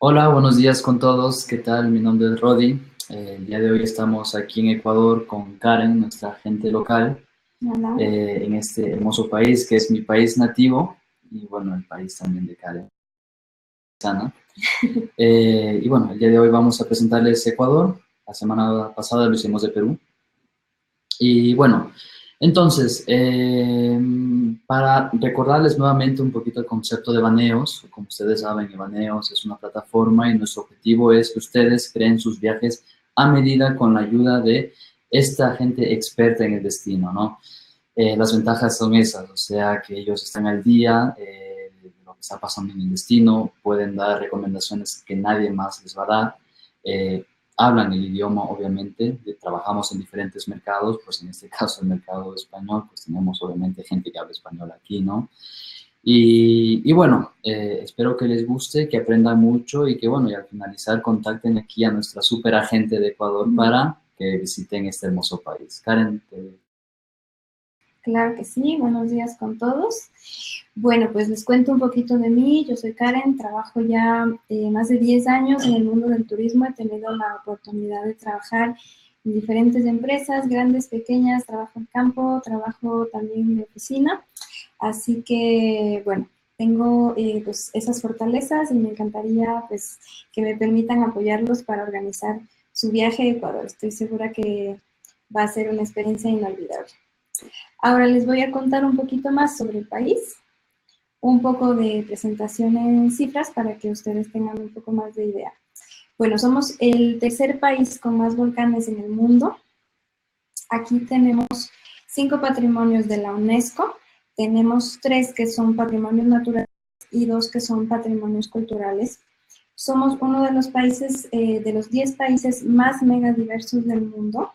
Hola, buenos días con todos. ¿Qué tal? Mi nombre es Rodi. El día de hoy estamos aquí en Ecuador con Karen, nuestra agente local, Hola. en este hermoso país que es mi país nativo y bueno, el país también de Karen, Sana. Y bueno, el día de hoy vamos a presentarles Ecuador. La semana pasada lo hicimos de Perú. Y bueno, entonces, para recordarles nuevamente un poquito el concepto de Baneos, como ustedes saben, Baneos es una plataforma y nuestro objetivo es que ustedes creen sus viajes a medida con la ayuda de esta gente experta en el destino, ¿no? Las ventajas son esas, o sea, que ellos están al día de lo que está pasando en el destino, pueden dar recomendaciones que nadie más les va a dar. Eh, Hablan el idioma, obviamente, trabajamos en diferentes mercados, pues en este caso el mercado español, pues tenemos obviamente gente que habla español aquí, ¿no? Y bueno, espero que les guste, que aprendan mucho y que bueno, y al finalizar contacten aquí a nuestra super agente de Ecuador para que visiten este hermoso país. Karen, Claro que sí, buenos días con todos. Bueno, pues les cuento un poquito de mí. Yo soy Karen, trabajo ya más de 10 años en el mundo del turismo. He tenido la oportunidad de trabajar en diferentes empresas, grandes, pequeñas, trabajo en campo, trabajo también de oficina. Así que, bueno, tengo pues esas fortalezas y me encantaría pues que me permitan apoyarlos para organizar su viaje a Ecuador. Estoy segura que va a ser una experiencia inolvidable. Ahora les voy a contar un poquito más sobre el país, un poco de presentación en cifras para que ustedes tengan un poco más de idea. Bueno, somos el tercer país con más volcanes en el mundo. Aquí tenemos 5 patrimonios de la UNESCO, tenemos 3 que son patrimonios naturales y 2 que son patrimonios culturales. Somos uno de los países, de los 10 países más megadiversos del mundo.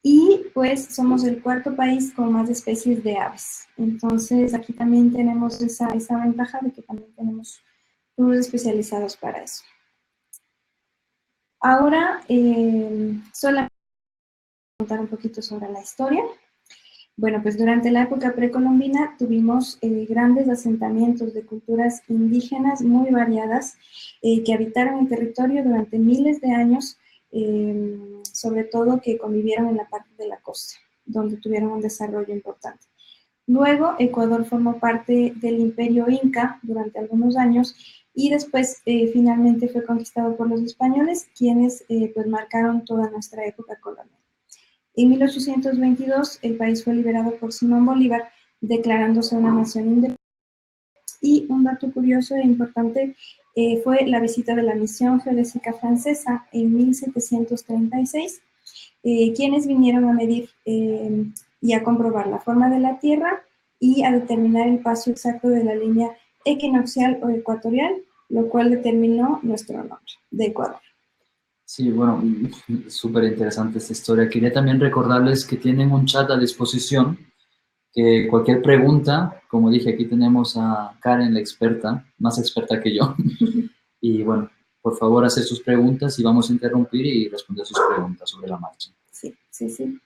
Y pues somos el cuarto país con más especies de aves. Entonces aquí también tenemos esa ventaja de que también tenemos tours especializados para eso. Ahora solamente contar un poquito sobre la historia. Bueno, pues durante la época precolombina tuvimos grandes asentamientos de culturas indígenas muy variadas que habitaron el territorio durante miles de años, sobre todo que convivieron en la parte de la costa, donde tuvieron un desarrollo importante. Luego, Ecuador formó parte del Imperio Inca durante algunos años y después finalmente fue conquistado por los españoles, quienes pues marcaron toda nuestra época colonial. En 1822, el país fue liberado por Simón Bolívar, declarándose una nación independiente. Y un dato curioso e importante fue la visita de la misión geodésica francesa en 1736, quienes vinieron a medir y a comprobar la forma de la Tierra y a determinar el paso exacto de la línea equinoccial o ecuatorial, lo cual determinó nuestro nombre de Ecuador. sí, bueno, súper interesante esta historia. Quería también recordarles que tienen un chat a disposición, que cualquier pregunta, como dije, aquí tenemos a Karen, la experta, más experta que yo. Y bueno, por favor, hacer sus preguntas y vamos a interrumpir y responder sus preguntas sobre la marcha. Sí, sí, sí.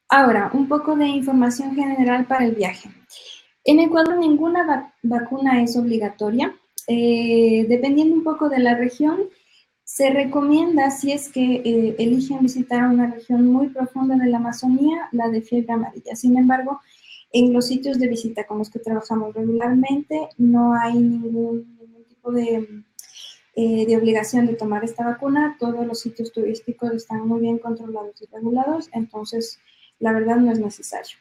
Ahora, un poco de información general para el viaje. En Ecuador ninguna vacuna es obligatoria. Dependiendo un poco de la región, se recomienda, si es que eligen visitar una región muy profunda de la Amazonía, la de fiebre amarilla. Sin embargo, en los sitios de visita con los que trabajamos regularmente, no hay ningún tipo de obligación de tomar esta vacuna. Todos los sitios turísticos están muy bien controlados y regulados, entonces la verdad no es necesario.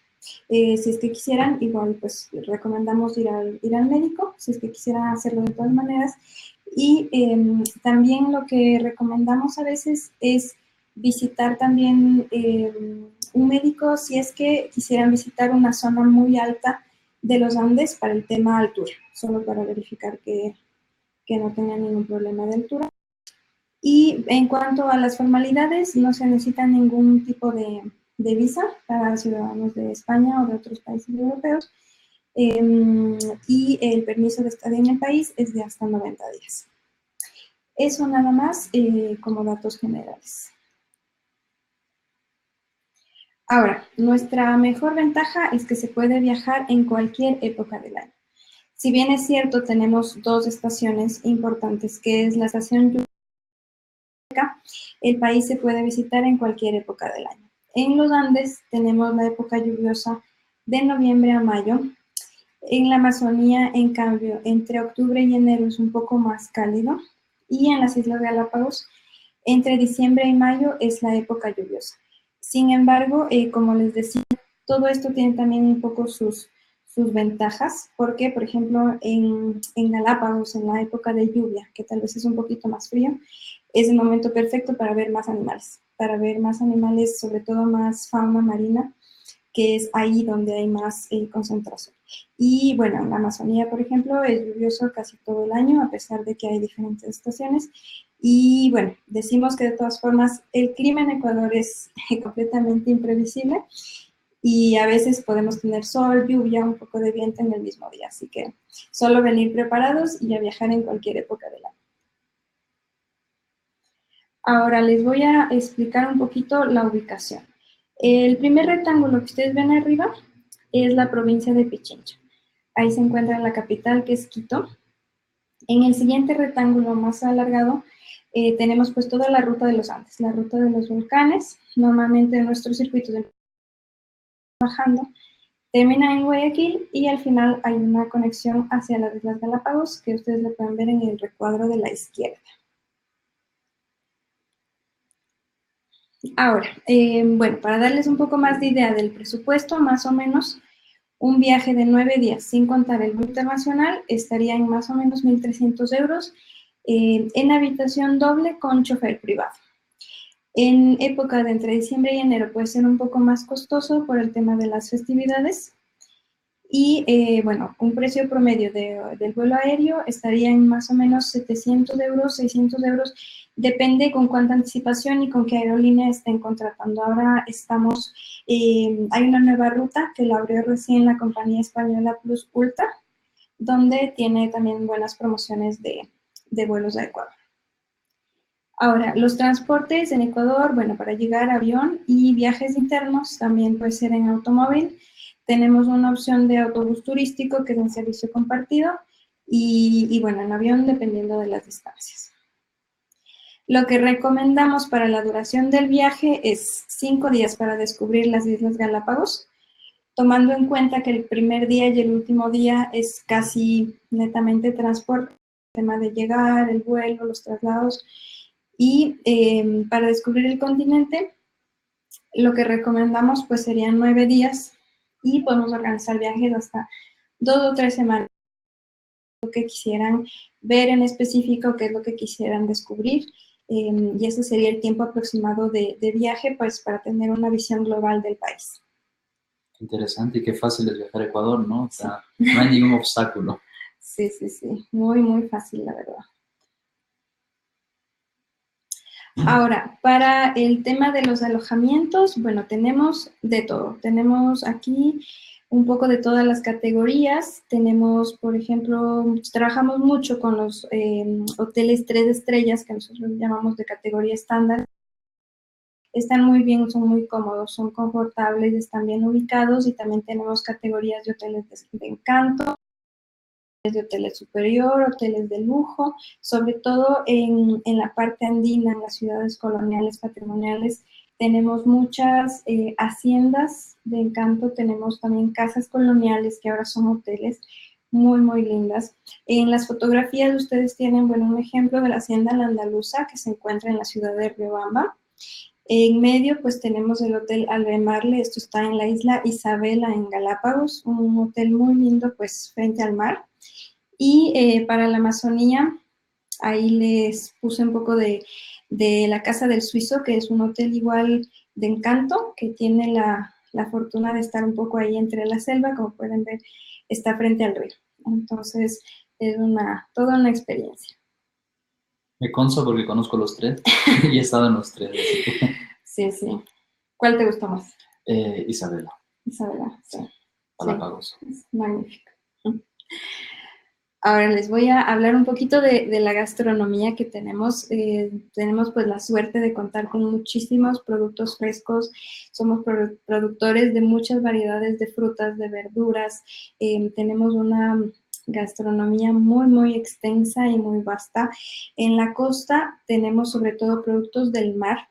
Si es que quisieran, igual pues recomendamos ir al médico, si es que quisieran hacerlo de todas maneras. Y también lo que recomendamos a veces es visitar también un médico si es que quisieran visitar una zona muy alta de los Andes para el tema altura, solo para verificar que no tengan ningún problema de altura. Y en cuanto a las formalidades, no se necesita ningún tipo de visa para ciudadanos de España o de otros países europeos. Y el permiso de estadía en el país es de hasta 90 días. Eso nada más como datos generales. Ahora, nuestra mejor ventaja es que se puede viajar en cualquier época del año. Si bien es cierto, tenemos dos estaciones importantes, que es la estación lluviosa. El país se puede visitar en cualquier época del año. En los Andes tenemos la época lluviosa de noviembre a mayo. En la Amazonía, en cambio, entre octubre y enero es un poco más cálido. Y en las Islas Galápagos, entre diciembre y mayo es la época lluviosa. Sin embargo, como les decía, todo esto tiene también un poco sus ventajas, porque, por ejemplo, en Galápagos, en la época de lluvia, que tal vez es un poquito más frío, es el momento perfecto para ver más animales, sobre todo más fauna marina, que es ahí donde hay más concentración. Y bueno, en la Amazonía, por ejemplo, es lluvioso casi todo el año, a pesar de que hay diferentes estaciones. Y bueno, decimos que de todas formas el clima en Ecuador es completamente imprevisible y a veces podemos tener sol, lluvia, un poco de viento en el mismo día. Así que solo venir preparados y a viajar en cualquier época del año. Ahora les voy a explicar un poquito la ubicación. El primer rectángulo que ustedes ven arriba es la provincia de Pichincha. Ahí se encuentra la capital, que es Quito. En el siguiente rectángulo más alargado tenemos pues toda la ruta de los Andes, la ruta de los volcanes. Normalmente nuestros circuitos de bajando termina en Guayaquil y al final hay una conexión hacia las Islas Galápagos que ustedes lo pueden ver en el recuadro de la izquierda. Ahora, bueno, para darles un poco más de idea del presupuesto, más o menos un viaje de 9 días, sin contar el vuelo internacional, estaría en más o menos 1.300 euros en habitación doble con chofer privado. En época de entre diciembre y enero puede ser un poco más costoso por el tema de las festividades. Y bueno, un precio promedio del vuelo aéreo estaría en más o menos 700 euros, 600 euros, depende con cuánta anticipación y con qué aerolínea estén contratando. Ahora hay una nueva ruta que la abrió recién la compañía española Plus Ultra, donde tiene también buenas promociones de vuelos a Ecuador. Ahora, los transportes en Ecuador, bueno, para llegar a avión y viajes internos también puede ser en automóvil. Tenemos una opción de autobús turístico que es un servicio compartido y bueno, en avión dependiendo de las distancias. Lo que recomendamos para la duración del viaje es 5 días para descubrir las Islas Galápagos, tomando en cuenta que el primer día y el último día es casi netamente transporte, el tema de llegar, el vuelo, los traslados. Y para descubrir el continente, lo que recomendamos pues serían 9 días y podemos organizar viajes hasta 2 o 3 semanas. Lo que quisieran ver en específico, qué es lo que quisieran descubrir. Y ese sería el tiempo aproximado de viaje pues para tener una visión global del país. Interesante y qué fácil es viajar a Ecuador, ¿no? O sea, no hay ningún obstáculo. Sí, sí, sí. Muy, muy fácil, la verdad. Ahora, para el tema de los alojamientos, bueno, tenemos de todo. Tenemos aquí un poco de todas las categorías. Tenemos, por ejemplo, trabajamos mucho con los hoteles 3 estrellas, que nosotros llamamos de categoría estándar. Están muy bien, son muy cómodos, son confortables, están bien ubicados y también tenemos categorías de hoteles de encanto, de hoteles superior, hoteles de lujo, sobre todo en la parte andina, en las ciudades coloniales, patrimoniales, tenemos muchas haciendas de encanto, tenemos también casas coloniales que ahora son hoteles muy, muy lindas. En las fotografías ustedes tienen, bueno, un ejemplo de la hacienda La Andaluza que se encuentra en la ciudad de Riobamba. En medio, pues tenemos el Hotel Albemarle, esto está en la isla Isabela, en Galápagos, un hotel muy lindo, pues frente al mar. Y para la Amazonía, ahí les puse un poco de la Casa del Suizo, que es un hotel igual de encanto, que tiene la fortuna de estar un poco ahí entre la selva, como pueden ver, está frente al río. Entonces, es toda una experiencia. Me consta porque conozco los 3 y he estado en los 3. Así que, Sí, sí. ¿Cuál te gustó más? Isabela. Isabela, sí. Galápagos. Sí, es magnífico. Ahora les voy a hablar un poquito de la gastronomía que tenemos. Tenemos pues la suerte de contar con muchísimos productos frescos. Somos productores de muchas variedades de frutas, de verduras. Tenemos una gastronomía muy, muy extensa y muy vasta. En la costa tenemos sobre todo productos del mar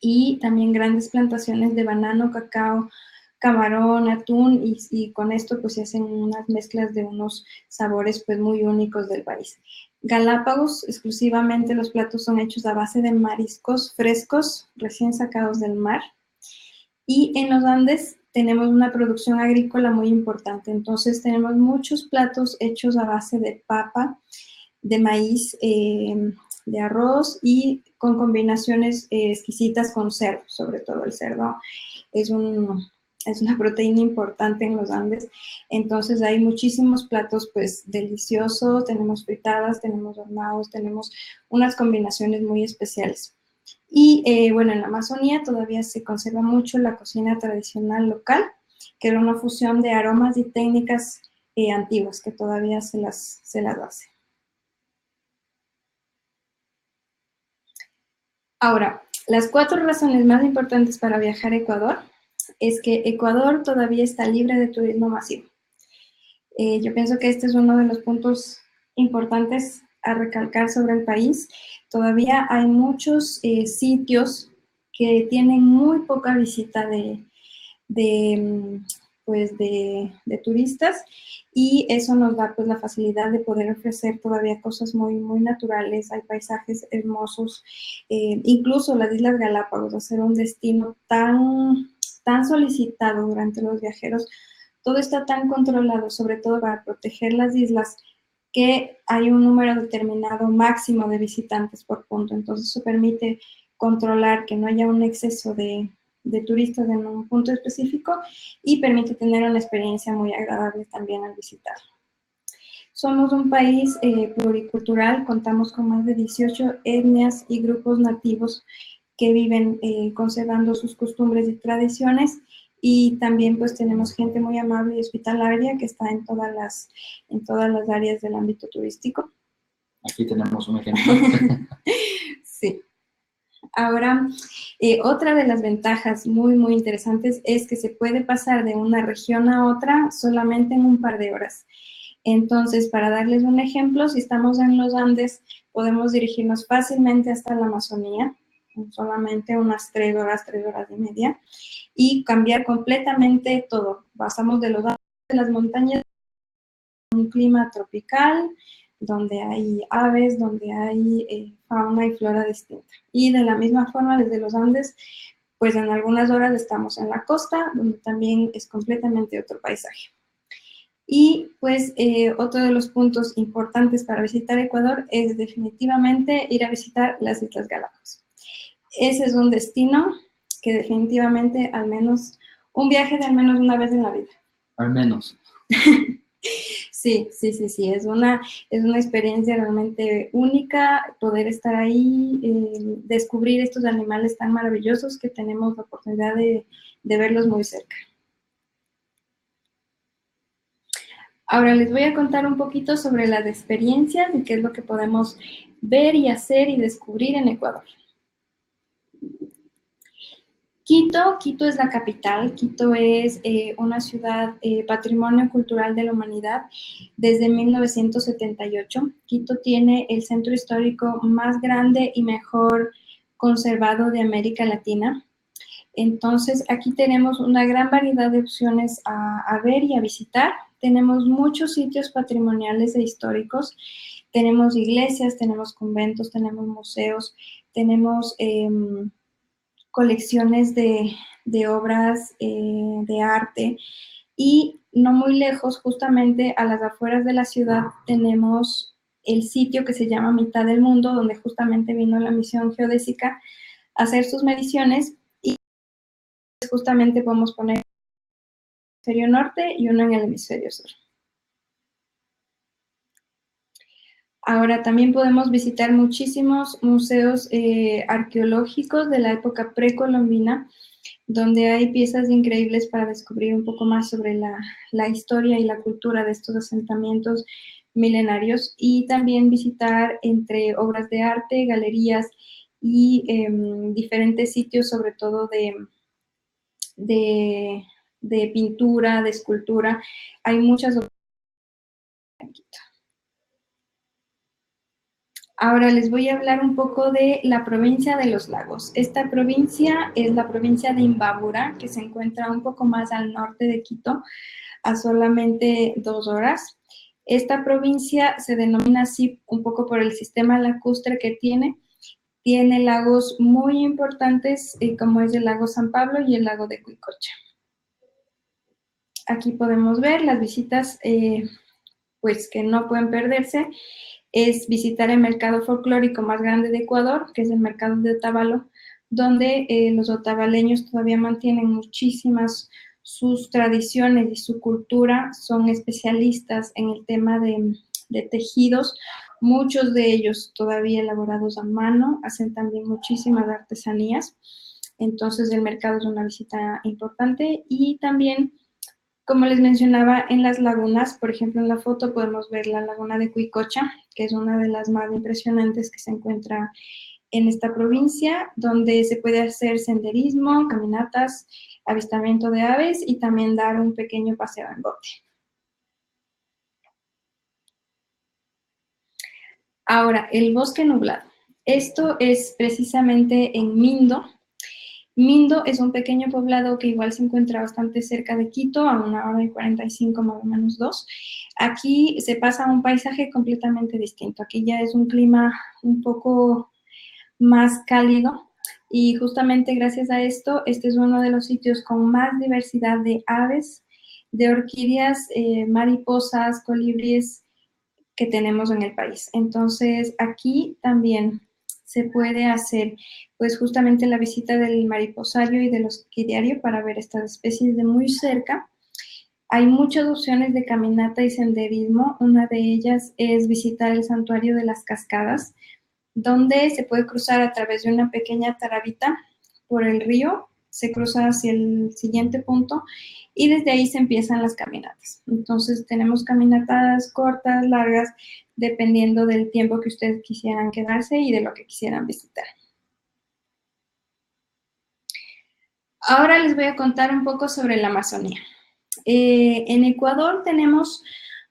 y también grandes plantaciones de banano, cacao, camarón, atún y con esto pues se hacen unas mezclas de unos sabores pues muy únicos del país. Galápagos, exclusivamente los platos son hechos a base de mariscos frescos, recién sacados del mar. Y en los Andes tenemos una producción agrícola muy importante, entonces tenemos muchos platos hechos a base de papa, de maíz, de arroz y con combinaciones exquisitas con cerdo, sobre todo el cerdo es, es una proteína importante en los Andes, entonces hay muchísimos platos pues deliciosos, tenemos fritadas, tenemos horneados, tenemos unas combinaciones muy especiales. Y bueno, en la Amazonía todavía se conserva mucho la cocina tradicional local, que era una fusión de aromas y técnicas antiguas que todavía se las hace. Ahora, las 4 razones más importantes para viajar a Ecuador es que Ecuador todavía está libre de turismo masivo. Yo pienso que este es uno de los puntos importantes a recalcar sobre el país. Todavía hay muchos sitios que tienen muy poca visita de, pues de turistas y eso nos da pues la facilidad de poder ofrecer todavía cosas muy, muy naturales, hay paisajes hermosos, incluso las Islas Galápagos, hacer un destino tan solicitado durante los viajeros, todo está tan controlado, sobre todo para proteger las islas, que hay un número determinado máximo de visitantes por punto, entonces eso permite controlar que no haya un exceso de turistas en un punto específico y permite tener una experiencia muy agradable también al visitarlo. Somos un país pluricultural, contamos con más de 18 etnias y grupos nativos que viven conservando sus costumbres y tradiciones y también pues tenemos gente muy amable y hospitalaria que está en todas las áreas del ámbito turístico. Aquí tenemos un ejemplo. Sí. Ahora, otra de las ventajas muy, muy interesantes es que se puede pasar de una región a otra solamente en un par de horas. Entonces, para darles un ejemplo, si estamos en los Andes, podemos dirigirnos fácilmente hasta la Amazonía, en solamente unas 3 horas y media, y cambiar completamente todo. Pasamos de los Andes, de las montañas, a un clima tropical, donde hay aves, donde hay fauna y flora distinta. Y de la misma forma, desde los Andes, pues en algunas horas estamos en la costa, donde también es completamente otro paisaje. Y pues otro de los puntos importantes para visitar Ecuador es definitivamente ir a visitar las Islas Galápagos. Ese es un destino que definitivamente un viaje de al menos una vez en la vida. Al menos. Sí, es una experiencia realmente única poder estar ahí, descubrir estos animales tan maravillosos que tenemos la oportunidad de verlos muy cerca. Ahora les voy a contar un poquito sobre las experiencias y qué es lo que podemos ver y hacer y descubrir en Ecuador. Quito es la capital, Quito es una ciudad patrimonio cultural de la humanidad desde 1978. Quito tiene el centro histórico más grande y mejor conservado de América Latina. Entonces, aquí tenemos una gran variedad de opciones a ver y a visitar. Tenemos muchos sitios patrimoniales e históricos. Tenemos iglesias, tenemos conventos, tenemos museos, tenemos colecciones de obras de arte y no muy lejos, justamente a las afueras de la ciudad, tenemos el sitio que se llama Mitad del Mundo, donde justamente vino la misión geodésica a hacer sus mediciones y justamente podemos poner el hemisferio norte y uno en el hemisferio sur. Ahora también podemos visitar muchísimos museos arqueológicos de la época precolombina, donde hay piezas increíbles para descubrir un poco más sobre la historia y la cultura de estos asentamientos milenarios y también visitar entre obras de arte, galerías y diferentes sitios, sobre todo de pintura, de escultura. Hay muchas Ahora les voy a hablar un poco de la provincia de los lagos. Esta provincia es la provincia de Imbabura, que se encuentra un poco más al norte de Quito, a solamente 2 horas. Esta provincia se denomina así un poco por el sistema lacustre que tiene. Tiene lagos muy importantes, como es el lago San Pablo y el lago de Cuicocha. Aquí podemos ver las visitas pues que no pueden perderse. Es visitar el mercado folclórico más grande de Ecuador, que es el mercado de Otavalo, donde los otavaleños todavía mantienen muchísimas sus tradiciones y su cultura, son especialistas en el tema de tejidos, muchos de ellos todavía elaborados a mano, hacen también muchísimas artesanías, entonces el mercado es una visita importante y también, como les mencionaba, en las lagunas, por ejemplo, en la foto podemos ver la laguna de Cuicocha, que es una de las más impresionantes que se encuentra en esta provincia, donde se puede hacer senderismo, caminatas, avistamiento de aves y también dar un pequeño paseo en bote. Ahora, el bosque nublado. Esto es precisamente en Mindo. Mindo es un pequeño poblado que igual se encuentra bastante cerca de Quito, a 1 hora y 45 más o menos 2. Aquí se pasa a un paisaje completamente distinto. Aquí ya es un clima un poco más cálido y justamente gracias a esto, este es uno de los sitios con más diversidad de aves, de orquídeas, mariposas, colibríes que tenemos en el país. Entonces, aquí también se puede hacer, pues justamente la visita del mariposario y del orquidiario para ver estas especies de muy cerca. Hay muchas opciones de caminata y senderismo. Una de ellas es visitar el santuario de las cascadas, donde se puede cruzar a través de una pequeña tarabita por el río, se cruza hacia el siguiente punto y desde ahí se empiezan las caminatas. Entonces tenemos caminatas cortas, largas, dependiendo del tiempo que ustedes quisieran quedarse y de lo que quisieran visitar. Ahora les voy a contar un poco sobre la Amazonía. En Ecuador tenemos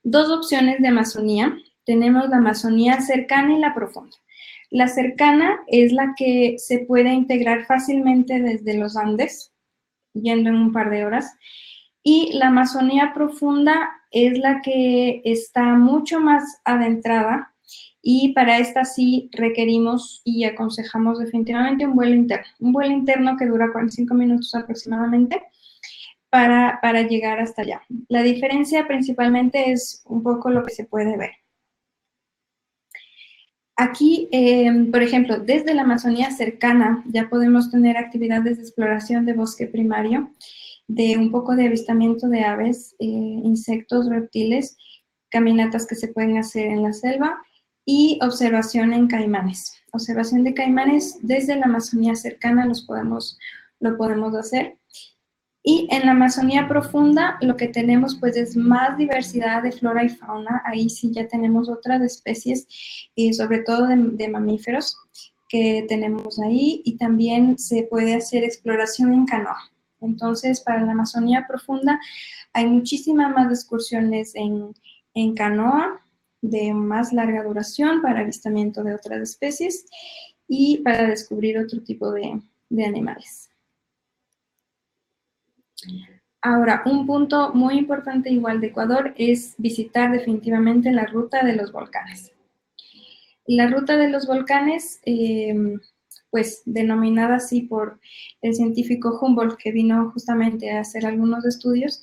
dos opciones de Amazonía. Tenemos la Amazonía cercana y la profunda. La cercana es la que se puede integrar fácilmente desde los Andes, yendo en un par de horas. Y la Amazonía profunda es la que está mucho más adentrada y para esta sí requerimos y aconsejamos definitivamente un vuelo interno que dura 45 minutos aproximadamente para llegar hasta allá. La diferencia principalmente es un poco lo que se puede ver. Aquí, por ejemplo, desde la Amazonía cercana ya podemos tener actividades de exploración de bosque primario, de un poco de avistamiento de aves, insectos, reptiles, caminatas que se pueden hacer en la selva y observación en caimanes. Observación de caimanes desde la Amazonía cercana lo podemos hacer. Y en la Amazonía profunda lo que tenemos pues es más diversidad de flora y fauna. Ahí sí ya tenemos otras especies, sobre todo de mamíferos que tenemos ahí y también se puede hacer exploración en canoa. Entonces para la Amazonía profunda hay muchísimas más excursiones en canoa de más larga duración para avistamiento de otras especies y para descubrir otro tipo de animales. Ahora, un punto muy importante igual de Ecuador es visitar definitivamente la ruta de los volcanes. La ruta de los volcanes, pues denominada así por el científico Humboldt, que vino justamente a hacer algunos estudios,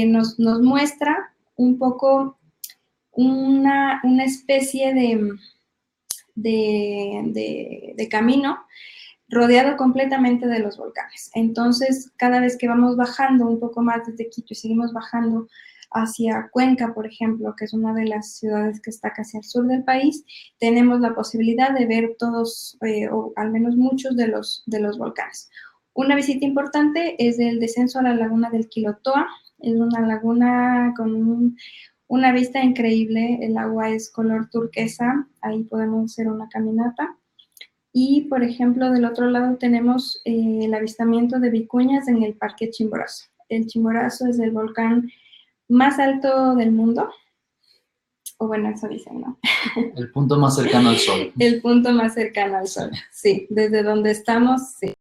nos muestra un poco una especie de camino rodeado completamente de los volcanes. Entonces, cada vez que vamos bajando un poco más desde Quito y seguimos bajando hacia Cuenca, por ejemplo, que es una de las ciudades que está casi al sur del país, tenemos la posibilidad de ver todos, o al menos muchos de los volcanes. Una visita importante es el descenso a la laguna del Quilotoa. Es una laguna con una vista increíble, el agua es color turquesa, ahí podemos hacer una caminata. Y, por ejemplo, del otro lado tenemos el avistamiento de vicuñas en el Parque Chimborazo. El Chimborazo es el volcán más alto del mundo O bueno, eso dicen, ¿no? El punto más cercano al Sol. El punto más cercano al Sol, sí. Desde donde estamos, sí.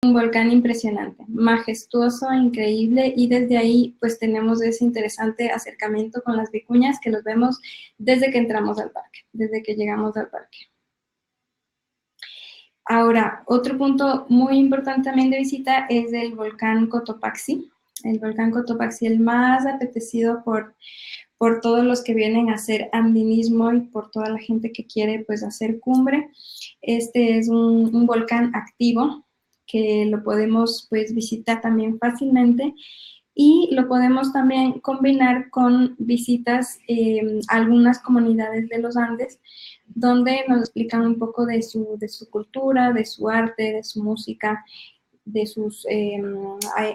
Un volcán impresionante, majestuoso, increíble, y desde ahí pues tenemos ese interesante acercamiento con las vicuñas que los vemos desde que entramos al parque, desde que llegamos al parque. Ahora, otro punto muy importante también de visita es el volcán Cotopaxi. El volcán Cotopaxi, el más apetecido por todos los que vienen a hacer andinismo y por toda la gente que quiere pues hacer cumbre. Este es un volcán activo que lo podemos pues visitar también fácilmente y lo podemos también combinar con visitas a algunas comunidades de los Andes donde nos explican un poco de su cultura, de su arte, de su música, de sus,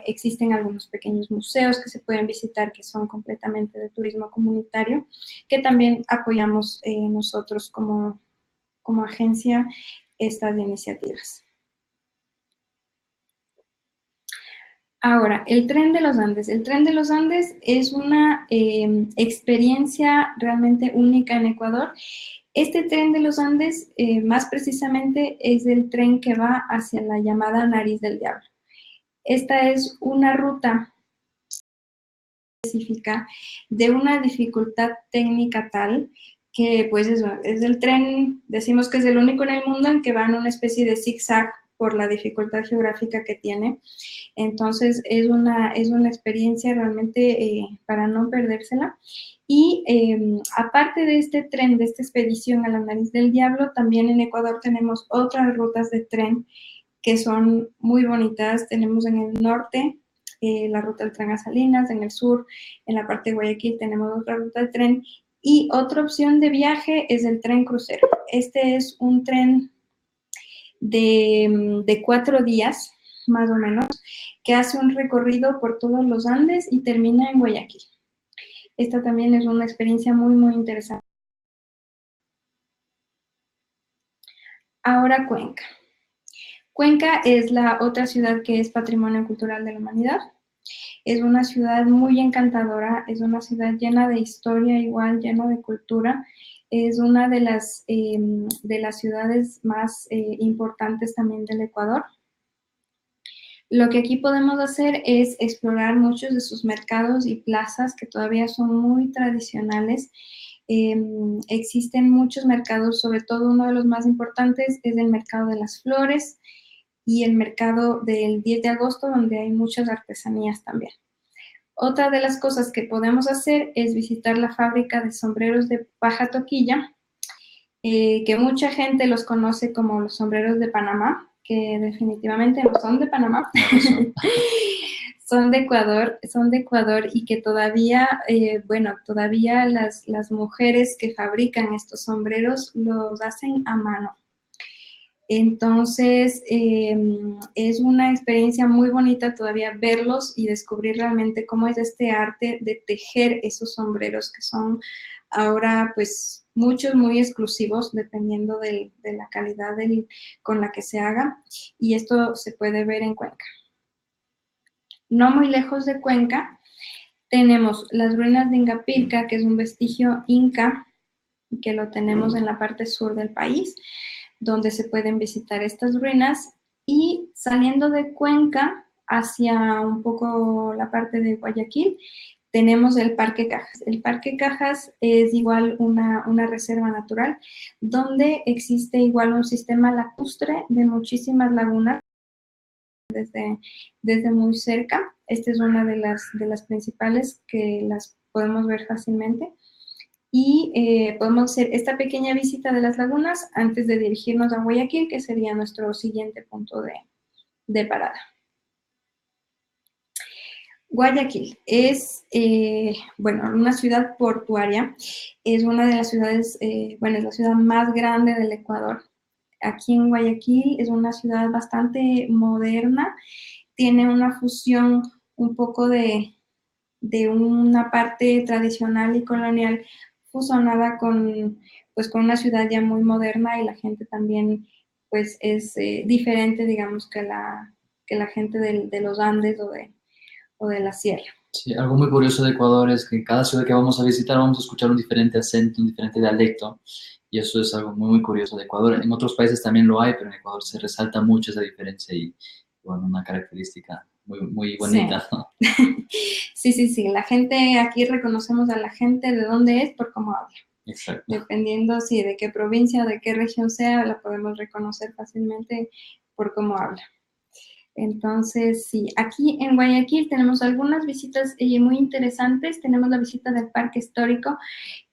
existen algunos pequeños museos que se pueden visitar que son completamente de turismo comunitario, que también apoyamos nosotros como agencia estas iniciativas. Ahora, el Tren de los Andes. El Tren de los Andes es una experiencia realmente única en Ecuador. Este Tren de los Andes, más precisamente, es el tren que va hacia la llamada Nariz del Diablo. Esta es una ruta específica de una dificultad técnica tal que pues es el tren, decimos que es el único en el mundo en que va en una especie de zigzag por la dificultad geográfica que tiene. Entonces es una experiencia realmente para no perdérsela. Y aparte de este tren, de esta expedición a la Nariz del Diablo, también en Ecuador tenemos otras rutas de tren que son muy bonitas. Tenemos en el norte la ruta del tren a Salinas, en el sur, en la parte de Guayaquil tenemos otra ruta de tren y otra opción de viaje es el tren crucero. Este es un tren de 4 días, más o menos, que hace un recorrido por todos los Andes y termina en Guayaquil. Esta también es una experiencia muy, muy interesante. Ahora Cuenca. Cuenca es la otra ciudad que es Patrimonio Cultural de la Humanidad. Es una ciudad muy encantadora, es una ciudad llena de historia, igual llena de cultura. Es una de las ciudades más importantes también del Ecuador. Lo que aquí podemos hacer es explorar muchos de sus mercados y plazas que todavía son muy tradicionales. Existen muchos mercados, sobre todo uno de los más importantes es el mercado de las flores y el mercado del 10 de agosto, donde hay muchas artesanías también. Otra de las cosas que podemos hacer es visitar la fábrica de sombreros de paja toquilla, que mucha gente los conoce como los sombreros de Panamá, que definitivamente no son de Panamá, son de Ecuador y que todavía, todavía las mujeres que fabrican estos sombreros los hacen a mano. Entonces, es una experiencia muy bonita todavía verlos y descubrir realmente cómo es este arte de tejer esos sombreros que son ahora, pues, muchos muy exclusivos dependiendo de la calidad con la que se haga. Y esto se puede ver en Cuenca. No muy lejos de Cuenca tenemos las ruinas de Ingapirca, que es un vestigio inca, que lo tenemos en la parte sur del país, donde se pueden visitar estas ruinas, y saliendo de Cuenca hacia un poco la parte de Guayaquil, tenemos el Parque Cajas. El Parque Cajas es igual una reserva natural, donde existe igual un sistema lacustre de muchísimas lagunas desde muy cerca. Esta es una de las principales que las podemos ver fácilmente. Y podemos hacer esta pequeña visita de las lagunas antes de dirigirnos a Guayaquil, que sería nuestro siguiente punto de parada. Guayaquil es, una ciudad portuaria, es una de las ciudades, es la ciudad más grande del Ecuador. Aquí en Guayaquil es una ciudad bastante moderna, tiene una fusión un poco de una parte tradicional y colonial fusionada con una ciudad ya muy moderna, y la gente también pues es diferente, digamos, que la gente de los Andes o de la sierra. Sí, algo muy curioso de Ecuador es que en cada ciudad que vamos a visitar vamos a escuchar un diferente acento, un diferente dialecto, y eso es algo muy, muy curioso de Ecuador. En otros países también lo hay, pero en Ecuador se resalta mucho esa diferencia y, bueno, una característica muy, muy Sí. bonita, ¿no? Sí, sí, sí. La gente, aquí reconocemos a la gente de dónde es por cómo habla. Exacto. Dependiendo si de qué provincia, de qué región sea, la podemos reconocer fácilmente por cómo habla. Entonces, sí, aquí en Guayaquil tenemos algunas visitas muy interesantes. Tenemos la visita del Parque Histórico,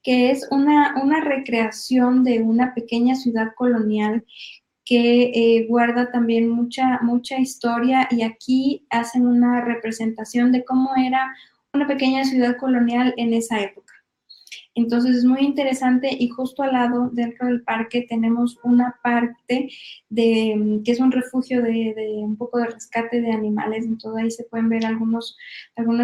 que es una recreación de una pequeña ciudad colonial que guarda también mucha historia, y aquí hacen una representación de cómo era una pequeña ciudad colonial en esa época. Entonces es muy interesante, y justo al lado, dentro del parque, tenemos una parte que es un refugio de un poco de rescate de animales. Entonces ahí se pueden ver algunas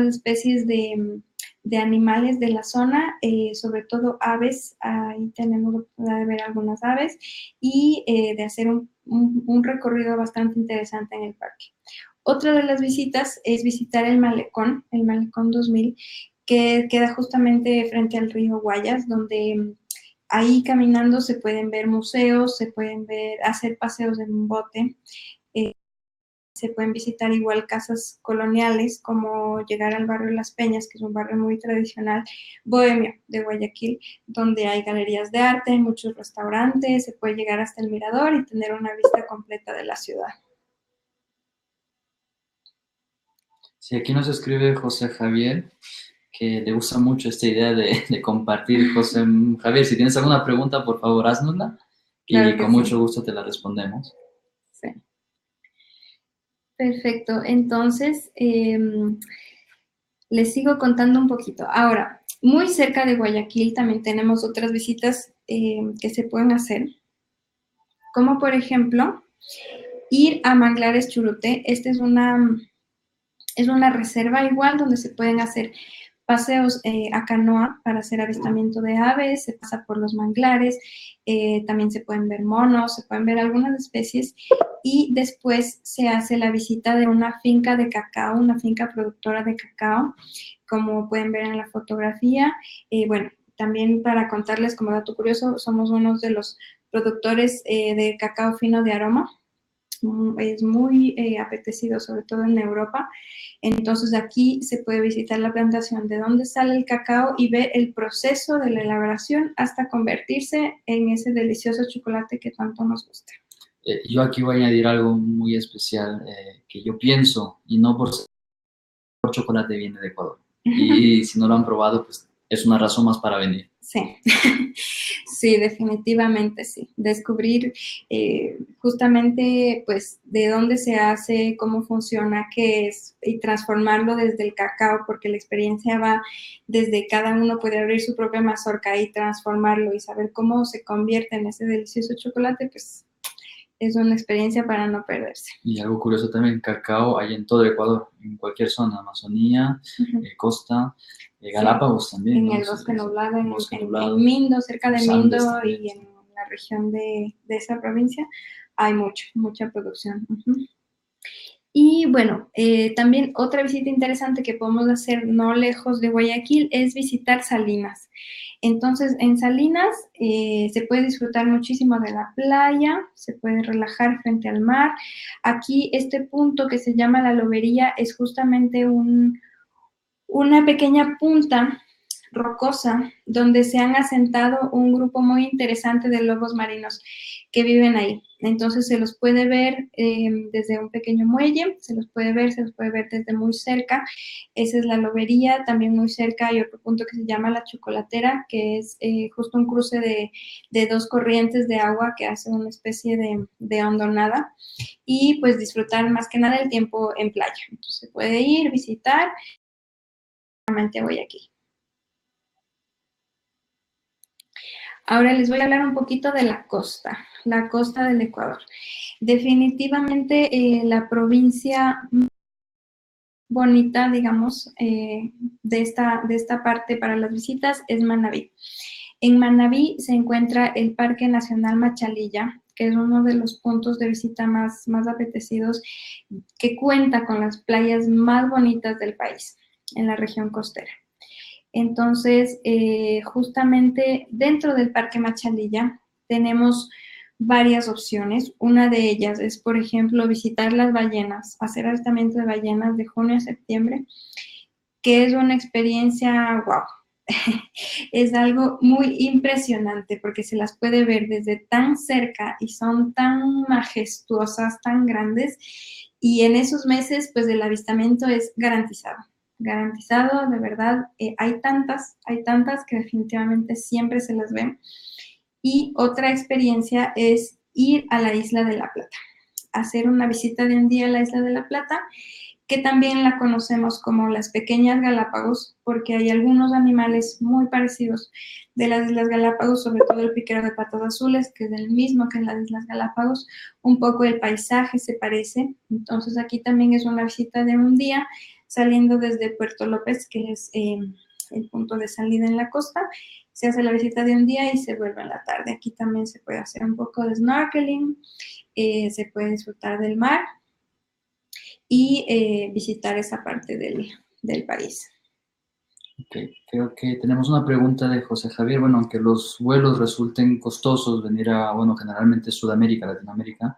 especies de animales de la zona, sobre todo aves. Ahí tenemos la oportunidad de ver algunas aves y de hacer un recorrido bastante interesante en el parque. Otra de las visitas es visitar el Malecón 2000, que queda justamente frente al río Guayas, donde ahí caminando se pueden ver museos, se pueden hacer paseos en un bote, se pueden visitar igual casas coloniales, como llegar al barrio Las Peñas, que es un barrio muy tradicional, bohemio de Guayaquil, donde hay galerías de arte, muchos restaurantes, se puede llegar hasta el mirador y tener una vista completa de la ciudad. Sí, aquí nos escribe José Javier, que le gusta mucho esta idea de compartir. José Javier, si tienes alguna pregunta, por favor, haznosla y Claro que con mucho sí. gusto te la respondemos. Sí. Perfecto. Entonces, les sigo contando un poquito. Ahora, muy cerca de Guayaquil también tenemos otras visitas que se pueden hacer, como por ejemplo ir a Manglares Churute. Esta es una reserva igual, donde se pueden hacer paseos a canoa para hacer avistamiento de aves, se pasa por los manglares, también se pueden ver monos, se pueden ver algunas especies, y después se hace la visita de una finca de cacao, una finca productora de cacao, como pueden ver en la fotografía. Bueno, también para contarles como dato curioso, somos uno de los productores de cacao fino de aroma. Es muy apetecido, sobre todo en Europa. Entonces aquí se puede visitar la plantación de donde sale el cacao y ver el proceso de la elaboración hasta convertirse en ese delicioso chocolate que tanto nos gusta. Yo aquí voy a añadir algo muy especial que yo pienso, y no por ser chocolate viene de Ecuador. Y si no lo han probado, pues es una razón más para venir. Sí, sí, definitivamente sí. Descubrir justamente pues de dónde se hace, cómo funciona, qué es, y transformarlo desde el cacao, porque la experiencia va desde cada uno puede abrir su propia mazorca y transformarlo y saber cómo se convierte en ese delicioso chocolate, pues es una experiencia para no perderse. Y algo curioso también, cacao hay en todo Ecuador, en cualquier zona, Amazonía, Costa, Sí, Galápagos también, en ¿no? el Bosque Nublado, Bosque en nublado, Mindo, cerca de los Mindo, Andes también, y sí. en la región de esa provincia, hay mucha producción. Y bueno, también otra visita interesante que podemos hacer no lejos de Guayaquil es visitar Salinas. Entonces, en Salinas se puede disfrutar muchísimo de la playa, se puede relajar frente al mar. Aquí este punto que se llama La Lobería es justamente una pequeña punta rocosa donde se han asentado un grupo muy interesante de lobos marinos que viven ahí. Entonces se los puede ver desde un pequeño muelle, se los puede ver desde muy cerca. Esa es la lobería. También muy cerca hay otro punto que se llama la Chocolatera, que es justo un cruce de dos corrientes de agua que hace una especie de hondonada, y pues disfrutar más que nada el tiempo en playa. Entonces se puede ir, visitar. Realmente voy aquí. Ahora les voy a hablar un poquito de la costa del Ecuador. Definitivamente la provincia bonita, digamos, de esta parte para las visitas es Manabí. En Manabí se encuentra el Parque Nacional Machalilla, que es uno de los puntos de visita más apetecidos, que cuenta con las playas más bonitas del país. en la región costera. Entonces, justamente dentro del Parque Machalilla tenemos varias opciones. Una de ellas es, por ejemplo, visitar las ballenas, hacer avistamiento de ballenas de junio a septiembre, que es una experiencia, wow. Es algo muy impresionante porque se las puede ver desde tan cerca y son tan majestuosas, tan grandes, y en esos meses pues el avistamiento es garantizado, de verdad. Hay tantas que definitivamente siempre se las ven. Y otra experiencia es ir a la Isla de la Plata, hacer una visita de un día a la Isla de la Plata, que también la conocemos como las Pequeñas Galápagos, porque hay algunos animales muy parecidos de las Islas Galápagos, sobre todo el piquero de patas azules, que es el mismo que en las Islas Galápagos. Un poco el paisaje se parece. Entonces aquí también es una visita de un día, saliendo desde Puerto López, que es el punto de salida en la costa. Se hace la visita de un día y se vuelve en la tarde. Aquí también se puede hacer un poco de snorkeling, se puede disfrutar del mar y visitar esa parte del país. Ok, creo que tenemos una pregunta de José Javier. Bueno, aunque los vuelos resulten costosos, venir a, bueno, generalmente Sudamérica, Latinoamérica,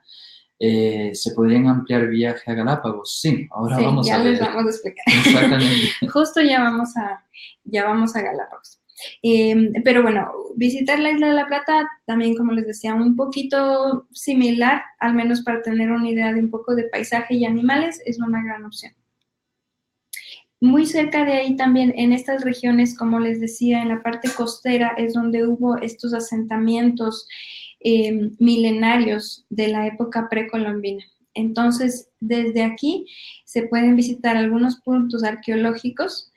¿se podrían ampliar viaje a Galápagos? Sí, ahora Sí, vamos ya a les ver. vamos a explicar. Exactamente. Justo ya vamos a Galápagos. Pero bueno, visitar la Isla de la Plata también, como les decía, un poquito similar, al menos para tener una idea de un poco de paisaje y animales, es una gran opción. Muy cerca de ahí también, en estas regiones, como les decía, en la parte costera es donde hubo estos asentamientos milenarios de la época precolombina. Entonces, desde aquí se pueden visitar algunos puntos arqueológicos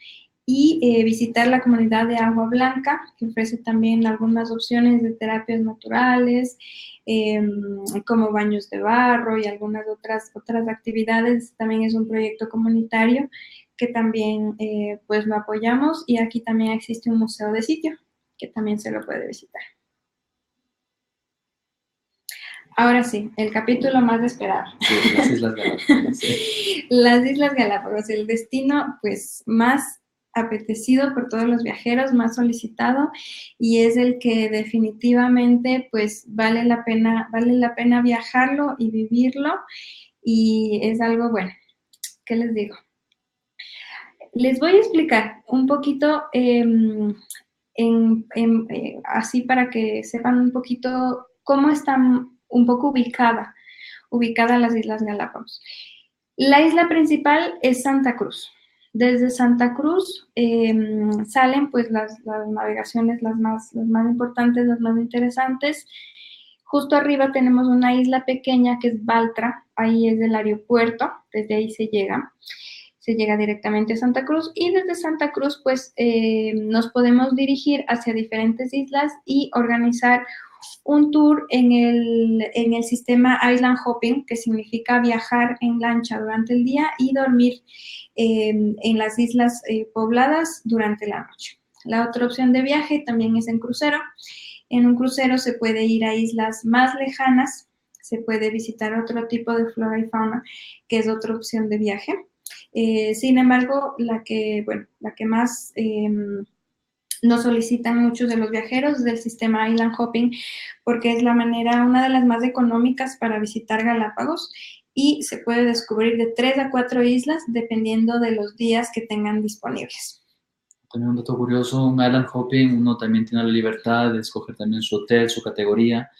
y visitar la comunidad de Agua Blanca, que ofrece también algunas opciones de terapias naturales, eh, como baños de barro y algunas otras actividades. También es un proyecto comunitario que también pues lo apoyamos, y aquí también existe un museo de sitio que también se lo puede visitar. Ahora sí, el capítulo más esperado. Sí, las Islas Galápagos. Sí. Las Islas Galápagos, el destino pues más apetecido por todos los viajeros, más solicitado, y es el que definitivamente pues vale la pena viajarlo y vivirlo, y es algo bueno. ¿Qué les digo? Les voy a explicar un poquito así para que sepan un poquito cómo están un poco ubicadas las Islas Galápagos. La isla principal es Santa Cruz. Desde Santa Cruz salen pues las navegaciones las más importantes, las más interesantes. Justo arriba tenemos una isla pequeña que es Baltra, ahí es del aeropuerto, desde ahí se llega directamente a Santa Cruz, y desde Santa Cruz pues nos podemos dirigir hacia diferentes islas y organizar un tour en el sistema Island Hopping, que significa viajar en lancha durante el día y dormir en las islas pobladas durante la noche. La otra opción de viaje también es en crucero. En un crucero se puede ir a islas más lejanas, se puede visitar otro tipo de flora y fauna, que es otra opción de viaje. Sin embargo, la que más nos solicitan muchos de los viajeros del sistema Island Hopping, porque es una de las más económicas para visitar Galápagos, y se puede descubrir de 3 a 4 islas dependiendo de los días que tengan disponibles. También un dato curioso, un island hopping, uno también tiene la libertad de escoger también su hotel, su categoría,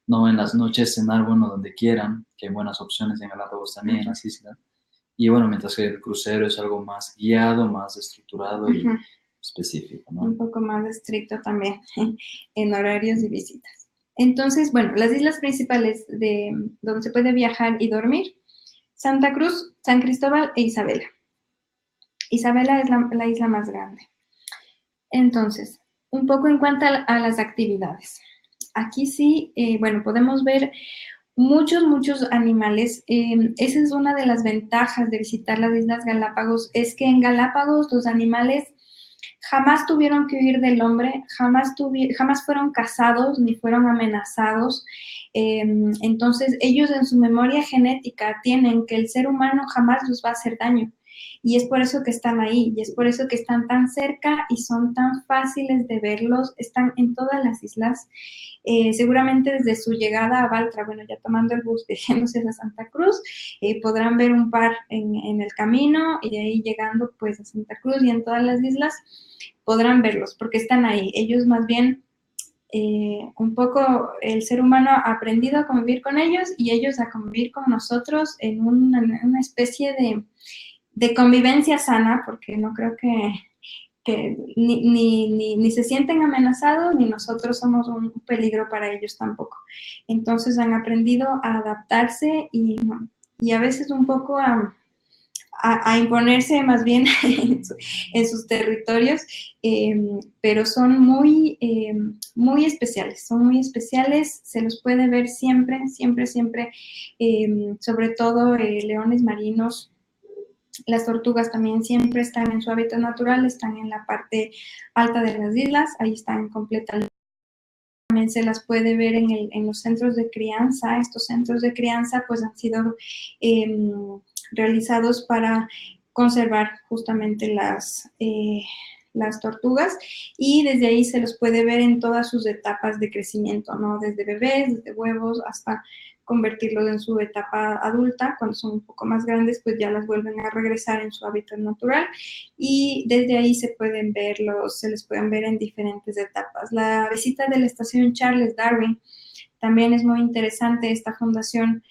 no en las noches cenar, bueno, donde quieran, que hay buenas opciones en Galápagos también, en las islas. Y bueno, mientras que el crucero es algo más guiado, más estructurado y específico, ¿no? Un poco más estricto también en horarios y visitas. Entonces, bueno, las islas principales donde se puede viajar y dormir: Santa Cruz, San Cristóbal e Isabela. Isabela es la isla más grande. Entonces, un poco en cuanto a las actividades. Aquí sí, bueno, podemos ver muchos animales. Esa es una de las ventajas de visitar las Islas Galápagos, es que en Galápagos los animales jamás tuvieron que huir del hombre, jamás fueron cazados ni fueron amenazados. Entonces, ellos en su memoria genética tienen que el ser humano jamás les va a hacer daño. y es por eso que están ahí, y es por eso que están tan cerca y son tan fáciles de verlos, están en todas las islas. Seguramente desde su llegada a Baltra, bueno, ya tomando el bus dirigiéndose a Santa Cruz, podrán ver un par en el camino y de ahí llegando pues a Santa Cruz y en todas las islas podrán verlos porque están ahí. Ellos más bien, un poco el ser humano ha aprendido a convivir con ellos y ellos a convivir con nosotros en una especie de convivencia sana, porque no creo que ni se sienten amenazados, ni nosotros somos un peligro para ellos tampoco. Entonces han aprendido a adaptarse y a veces un poco a imponerse más bien en sus territorios, pero son muy especiales, se los puede ver siempre, siempre, siempre, sobre todo leones marinos. Las tortugas también siempre están en su hábitat natural, están en la parte alta de las islas, ahí están completamente. También se las puede ver en los centros de crianza. Estos centros de crianza pues han sido realizados para conservar justamente las tortugas y desde ahí se los puede ver en todas sus etapas de crecimiento, ¿no? Desde bebés, desde huevos hasta convertirlos en su etapa adulta. Cuando son un poco más grandes, pues ya las vuelven a regresar en su hábitat natural y desde ahí se les pueden ver en diferentes etapas. La visita de la estación Charles Darwin también es muy interesante. Esta fundación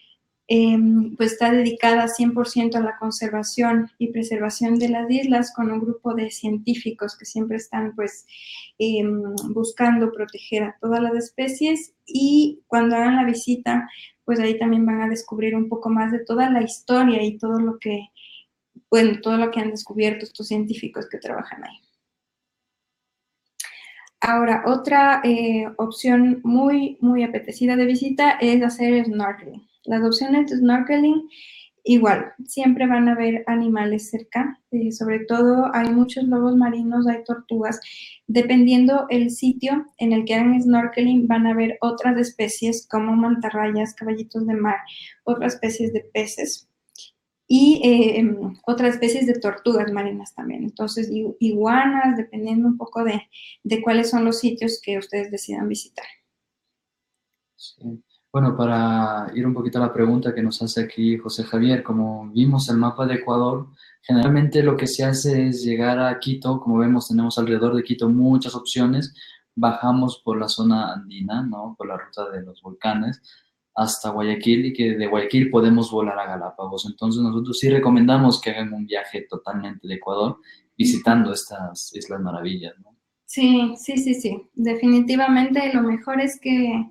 pues está dedicada 100% a la conservación y preservación de las islas con un grupo de científicos que siempre están pues buscando proteger a todas las especies y cuando hagan la visita pues ahí también van a descubrir un poco más de toda la historia y todo lo que han descubierto estos científicos que trabajan ahí. Ahora, otra opción muy, muy apetecida de visita es hacer snorkeling. Las opciones de snorkeling, igual, siempre van a haber animales cerca, sobre todo hay muchos lobos marinos, hay tortugas. Dependiendo el sitio en el que hagan snorkeling, van a haber otras especies como mantarrayas, caballitos de mar, otras especies de peces y otras especies de tortugas marinas también. Entonces, iguanas, dependiendo un poco de cuáles son los sitios que ustedes decidan visitar. Sí. Bueno, para ir un poquito a la pregunta que nos hace aquí José Javier, como vimos el mapa de Ecuador, generalmente lo que se hace es llegar a Quito, como vemos tenemos alrededor de Quito muchas opciones, bajamos por la zona andina, ¿no? Por la ruta de los volcanes, hasta Guayaquil y que de Guayaquil podemos volar a Galápagos. Entonces nosotros sí recomendamos que hagan un viaje totalmente de Ecuador visitando estas Islas Maravillas, ¿no? Sí, sí, sí, sí. Definitivamente lo mejor es que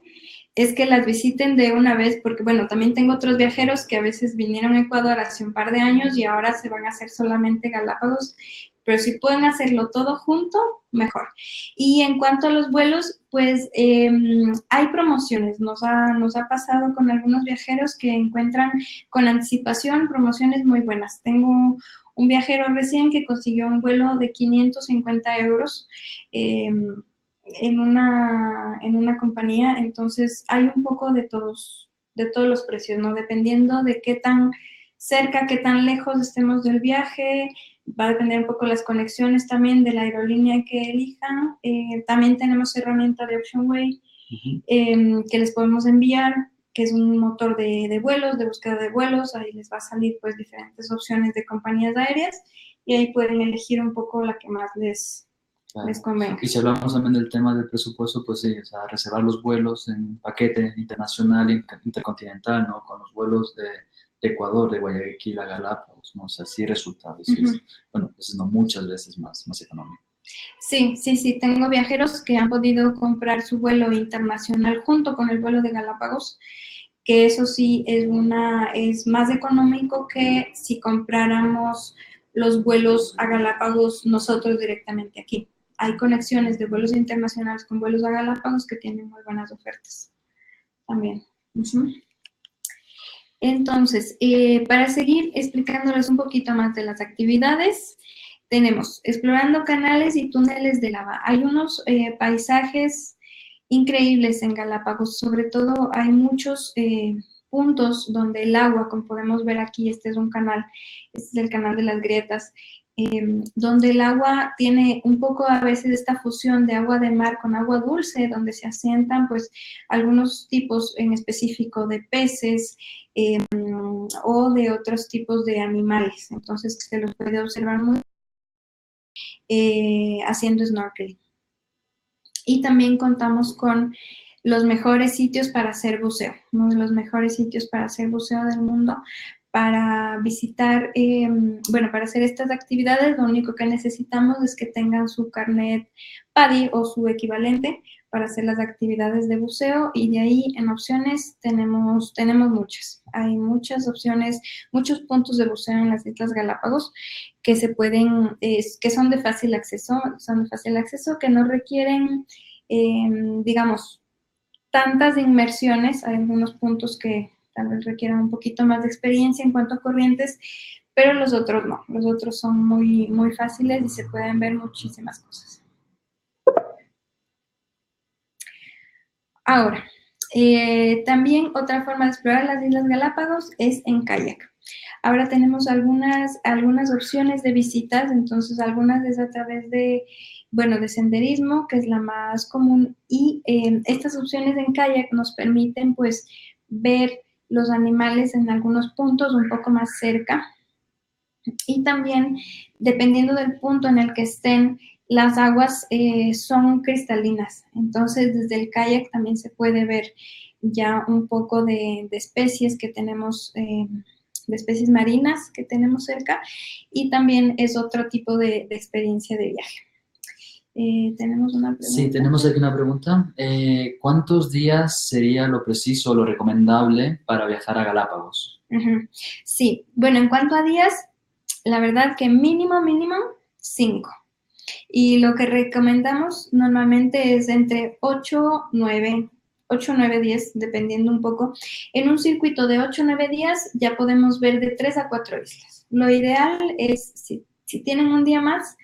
las visiten de una vez, porque bueno, también tengo otros viajeros que a veces vinieron a Ecuador hace un par de años y ahora se van a hacer solamente Galápagos, pero si pueden hacerlo todo junto, mejor. Y en cuanto a los vuelos, pues hay promociones. Nos ha pasado con algunos viajeros que encuentran con anticipación promociones muy buenas. Tengo un viajero recién que consiguió un vuelo de 550 euros en una compañía, entonces hay un poco de todos los precios, ¿no? Dependiendo de qué tan cerca, qué tan lejos estemos del viaje, va a depender un poco las conexiones también de la aerolínea que elijan. También tenemos herramienta de Optionway que les podemos enviar, que es un motor de vuelos, de búsqueda de vuelos. Ahí les va a salir pues diferentes opciones de compañías aéreas y ahí pueden elegir un poco la que más les convenga. Y si hablamos también del tema del presupuesto, pues sí, o sea, reservar los vuelos en paquete internacional, intercontinental, ¿no? Con los vuelos de Ecuador, de Guayaquil a Galápagos, ¿no? O sea, sí resulta, bueno, pues no, muchas veces más económico. Sí, sí, sí, tengo viajeros que han podido comprar su vuelo internacional junto con el vuelo de Galápagos, que eso sí es más económico que si compráramos los vuelos a Galápagos nosotros directamente aquí. Hay conexiones de vuelos internacionales con vuelos a Galápagos que tienen muy buenas ofertas también. Entonces, para seguir explicándoles un poquito más de las actividades, tenemos explorando canales y túneles de lava. Hay unos paisajes increíbles en Galápagos, sobre todo hay muchos puntos donde el agua, como podemos ver aquí, este es un canal, este es el canal de las grietas, donde el agua tiene un poco a veces esta fusión de agua de mar con agua dulce, donde se asientan pues algunos tipos en específico de peces o de otros tipos de animales. Entonces se los puede observar muy haciendo snorkeling. Y también contamos con los mejores sitios para hacer buceo, uno de los mejores sitios para hacer buceo del mundo. Para visitar, bueno, para hacer estas actividades, lo único que necesitamos es que tengan su carnet PADI o su equivalente para hacer las actividades de buceo, y de ahí en opciones tenemos muchas. Hay muchas opciones, muchos puntos de buceo en las Islas Galápagos que se pueden, que son de fácil acceso, que no requieren, digamos, tantas inmersiones. Hay algunos puntos que tal vez requieran un poquito más de experiencia en cuanto a corrientes, pero los otros no. Los otros son muy, muy fáciles y se pueden ver muchísimas cosas. Ahora, también otra forma de explorar las Islas Galápagos es en kayak. Ahora tenemos algunas opciones de visitas, entonces algunas es a través de, bueno, de senderismo, que es la más común, y estas opciones en kayak nos permiten pues ver los animales en algunos puntos un poco más cerca, y también dependiendo del punto en el que estén, las aguas son cristalinas, entonces desde el kayak también se puede ver ya un poco de especies que tenemos, de especies marinas que tenemos cerca, y también es otro tipo de experiencia de viaje. ¿Tenemos una pregunta? Sí, tenemos aquí una pregunta. ¿Cuántos días sería lo preciso, lo recomendable para viajar a Galápagos? Sí, bueno, en cuanto a días, la verdad que mínimo 5. Y lo que recomendamos normalmente es entre 8, 9, 10, dependiendo un poco. En un circuito de 8 o 9 días ya podemos ver de 3 a 4 islas. Lo ideal es, si tienen un día más,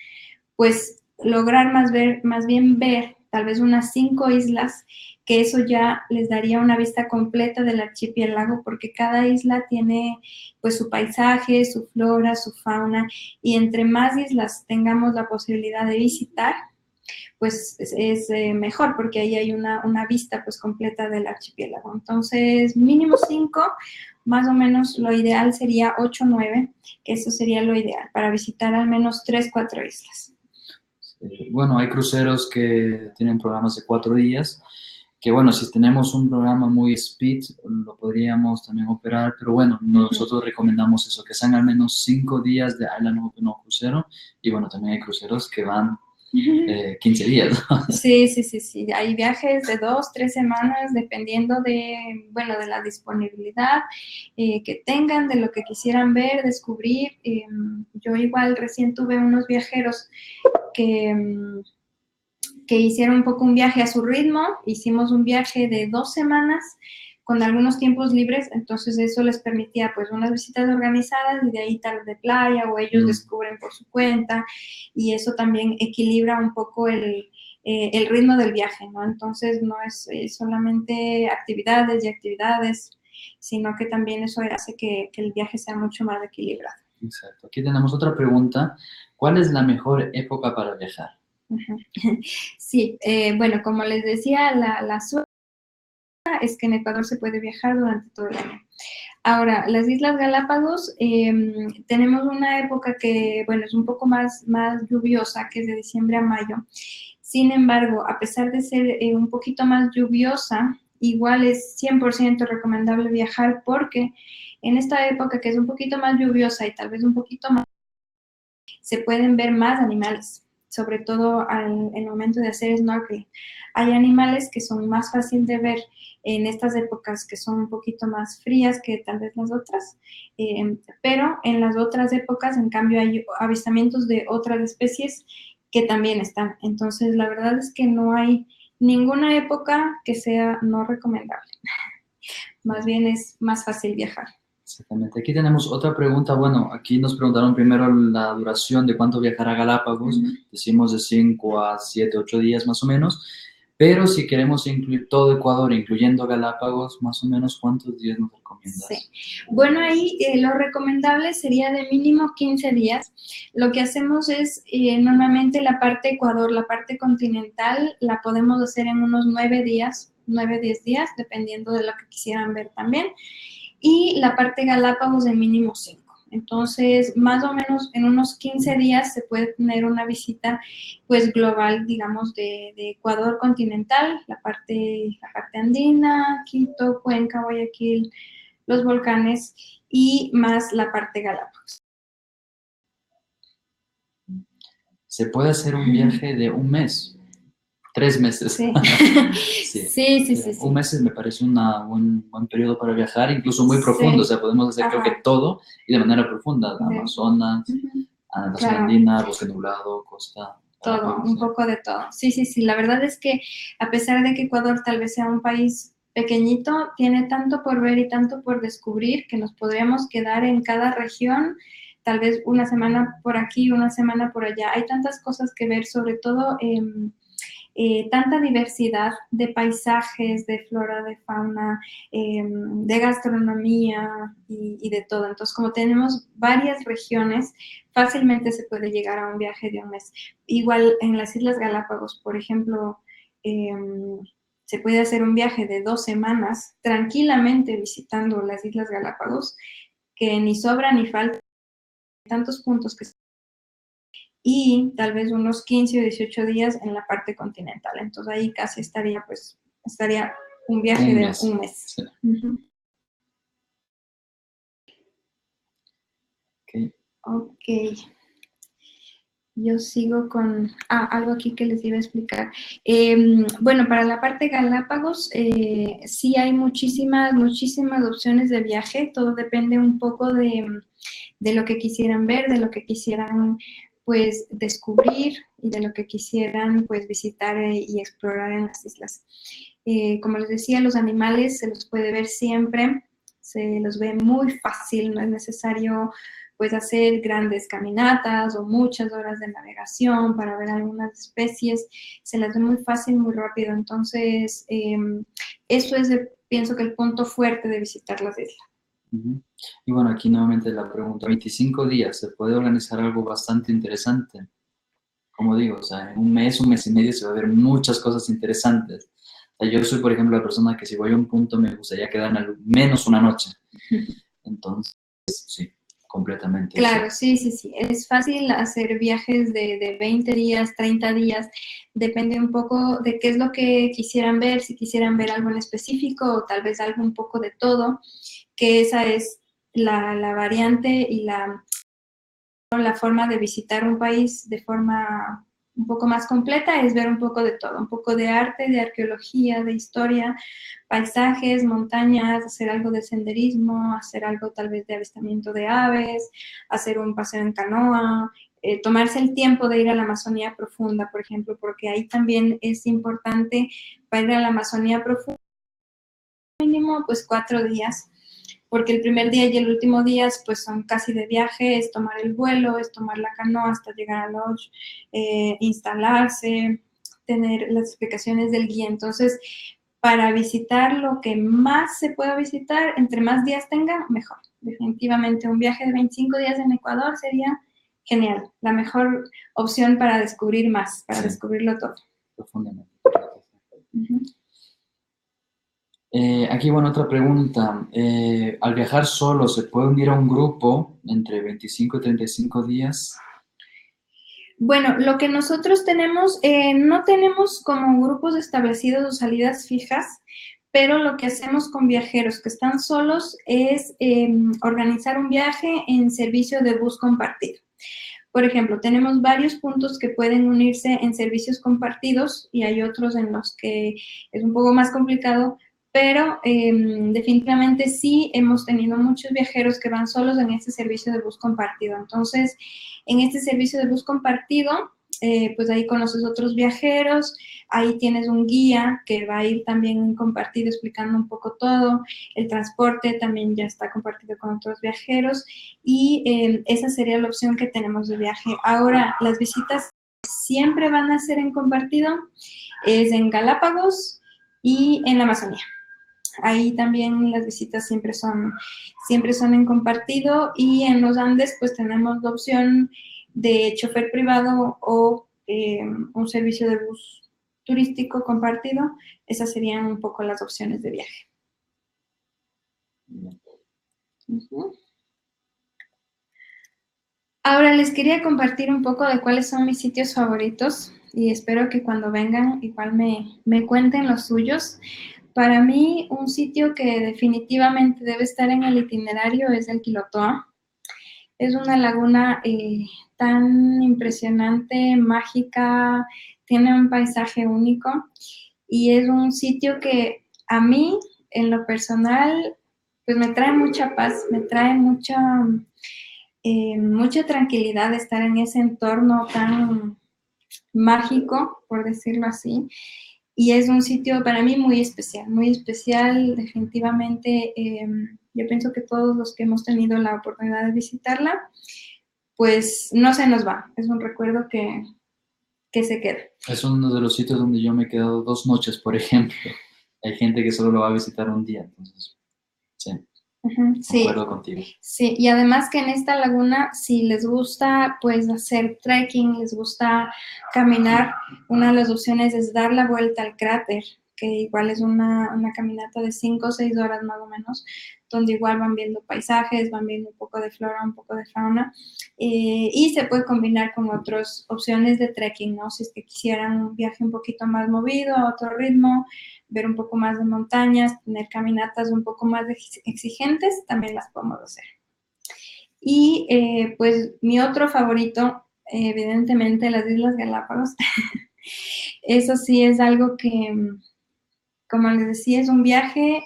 pues lograr más bien ver tal vez unas 5 islas, que eso ya les daría una vista completa del archipiélago, porque cada isla tiene pues su paisaje, su flora, su fauna, y entre más islas tengamos la posibilidad de visitar, pues es mejor, porque ahí hay una vista pues completa del archipiélago. Entonces, mínimo 5, más o menos lo ideal sería 8 o 9, que eso sería lo ideal, para visitar al menos 3, 4 islas. Bueno, hay cruceros que tienen programas de 4 días, que bueno, si tenemos un programa muy speed, lo podríamos también operar, pero bueno, nosotros recomendamos eso, que sean al menos 5 días de Island Open o crucero, y bueno, también hay cruceros que van 15 días. Sí. Hay viajes de 2, 3 semanas, dependiendo de, bueno, de la disponibilidad que tengan, de lo que quisieran ver, descubrir. Yo igual recién tuve unos viajeros que hicieron un poco un viaje a su ritmo. Hicimos un viaje de 2 semanas con algunos tiempos libres, entonces eso les permitía pues unas visitas organizadas y de ahí tal de playa, o ellos descubren por su cuenta, y eso también equilibra un poco el ritmo del viaje, ¿no? Entonces no es solamente actividades, sino que también eso hace que el viaje sea mucho más equilibrado. Exacto. Aquí tenemos otra pregunta. ¿Cuál es la mejor época para viajar? Sí, bueno, como les decía, la suerte es que en Ecuador se puede viajar durante todo el año. Ahora, las Islas Galápagos, tenemos una época que, bueno, es un poco más lluviosa, que es de diciembre a mayo. Sin embargo, a pesar de ser un poquito más lluviosa, igual es 100% recomendable viajar, porque en esta época que es un poquito más lluviosa y tal vez un poquito más, se pueden ver más animales, sobre todo en el momento de hacer snorkeling. Hay animales que son más fáciles de ver en estas épocas, que son un poquito más frías que tal vez las otras, pero en las otras épocas, en cambio, hay avistamientos de otras especies que también están. Entonces, la verdad es que no hay ninguna época que sea no recomendable. Más bien es más fácil viajar. Exactamente. Aquí tenemos otra pregunta. Bueno, aquí nos preguntaron primero la duración de cuánto viajar a Galápagos. Decimos de 5 a 7, 8 días más o menos. Pero si queremos incluir todo Ecuador, incluyendo Galápagos, más o menos, ¿cuántos días nos recomiendas? Sí. Bueno, ahí lo recomendable sería de mínimo 15 días. Lo que hacemos es, normalmente la parte Ecuador, la parte continental, la podemos hacer en unos 9 días, 9, 10 días, dependiendo de lo que quisieran ver también. Y la parte Galápagos de mínimo 5. Entonces, más o menos en unos 15 días se puede tener una visita pues global, digamos, de Ecuador continental, la parte andina, Quito, Cuenca, Guayaquil, los volcanes y más la parte Galápagos. Se puede hacer un viaje de un mes, 3 meses. Sí. Sí. Sí. Un mes me parece un buen periodo para viajar, incluso muy profundo. O sea, podemos hacer creo que todo y de manera profunda. Amazonas, la zona andina, bosque nublado, costa. Todo, un poco de todo. Sí. La verdad es que a pesar de que Ecuador tal vez sea un país pequeñito, tiene tanto por ver y tanto por descubrir que nos podríamos quedar en cada región, tal vez una semana por aquí, una semana por allá. Hay tantas cosas que ver, sobre todo tanta diversidad de paisajes, de flora, de fauna, de gastronomía y de todo. Entonces, como tenemos varias regiones, fácilmente se puede llegar a un viaje de un mes. Igual en las Islas Galápagos, por ejemplo, se puede hacer un viaje de 2 semanas tranquilamente visitando las Islas Galápagos, que ni sobra ni falta tantos puntos que y tal vez unos 15 o 18 días en la parte continental. Entonces ahí casi estaría un viaje de un mes. Sí. Ok. Yo sigo con algo aquí que les iba a explicar. Bueno, para la parte Galápagos sí hay muchísimas opciones de viaje. Todo depende un poco de lo que quisieran ver, de lo que quisieran pues descubrir y de lo que quisieran pues visitar y explorar en las islas. Como les decía, los animales se los puede ver siempre, se los ve muy fácil, no es necesario pues hacer grandes caminatas o muchas horas de navegación para ver algunas especies, se las ve muy fácil, muy rápido. Entonces, eso es, pienso que el punto fuerte de visitar las islas. Y bueno, aquí nuevamente la pregunta, 25 días, ¿se puede organizar algo bastante interesante? Como digo, o sea, en un mes y medio se va a ver muchas cosas interesantes. O sea, yo soy, por ejemplo, la persona que si voy a un punto me gustaría quedarme al menos una noche. Entonces, sí, completamente. Claro, sí. Es fácil hacer viajes de 20 días, 30 días. Depende un poco de qué es lo que quisieran ver, si quisieran ver algo en específico o tal vez algo un poco de todo, que esa es la variante y la forma de visitar un país de forma un poco más completa, es ver un poco de todo, un poco de arte, de arqueología, de historia, paisajes, montañas, hacer algo de senderismo, hacer algo tal vez de avistamiento de aves, hacer un paseo en canoa, tomarse el tiempo de ir a la Amazonía profunda, por ejemplo, porque ahí también es importante para ir a la Amazonía profunda, mínimo pues 4 días, porque el primer día y el último día pues son casi de viaje, es tomar el vuelo, es tomar la canoa hasta llegar al lodge, instalarse, tener las explicaciones del guía. Entonces, para visitar lo que más se pueda visitar, entre más días tenga, mejor. Definitivamente un viaje de 25 días en Ecuador sería genial, la mejor opción para descubrir más, para descubrirlo todo. Profundamente. Aquí, bueno, otra pregunta. ¿Al viajar solo se puede unir a un grupo entre 25 y 35 días? Bueno, lo que nosotros tenemos, no tenemos como grupos establecidos o salidas fijas, pero lo que hacemos con viajeros que están solos es organizar un viaje en servicio de bus compartido. Por ejemplo, tenemos varios puntos que pueden unirse en servicios compartidos y hay otros en los que es un poco más complicado, pero definitivamente sí hemos tenido muchos viajeros que van solos en este servicio de bus compartido. Entonces, en este servicio de bus compartido, pues ahí conoces otros viajeros, ahí tienes un guía que va a ir también compartido explicando un poco todo, el transporte también ya está compartido con otros viajeros y esa sería la opción que tenemos de viaje. Ahora, las visitas siempre van a ser en compartido es en Galápagos y en la Amazonía. Ahí también las visitas siempre son en compartido, y en los Andes pues tenemos la opción de chofer privado o un servicio de bus turístico compartido. Esas serían un poco las opciones de viaje. Uh-huh. Ahora les quería compartir un poco de cuáles son mis sitios favoritos, y espero que cuando vengan igual me cuenten los suyos. Para mí, un sitio que definitivamente debe estar en el itinerario es el Quilotoa. Es una laguna tan impresionante, mágica, tiene un paisaje único, y es un sitio que a mí, en lo personal, pues me trae mucha paz, me trae mucha tranquilidad estar en ese entorno tan mágico, por decirlo así. Y es un sitio para mí muy especial, definitivamente. Yo pienso que todos los que hemos tenido la oportunidad de visitarla, pues no se nos va. Es un recuerdo que se queda. Es uno de los sitios donde yo me he quedado 2 noches, por ejemplo. Hay gente que solo lo va a visitar un día, entonces, sí. Sí, concuerdo contigo. Sí, y además que en esta laguna, si les gusta pues hacer trekking, les gusta caminar, una de las opciones es dar la vuelta al cráter, que igual es una caminata de 5 o 6 horas más o menos, donde igual van viendo paisajes, van viendo un poco de flora, un poco de fauna, y se puede combinar con otras opciones de trekking, ¿no? Si es que quisieran un viaje un poquito más movido, a otro ritmo, ver un poco más de montañas, tener caminatas un poco más exigentes, también las podemos hacer. Y pues mi otro favorito, evidentemente, las Islas Galápagos. Eso sí es algo que, como les decía, es un viaje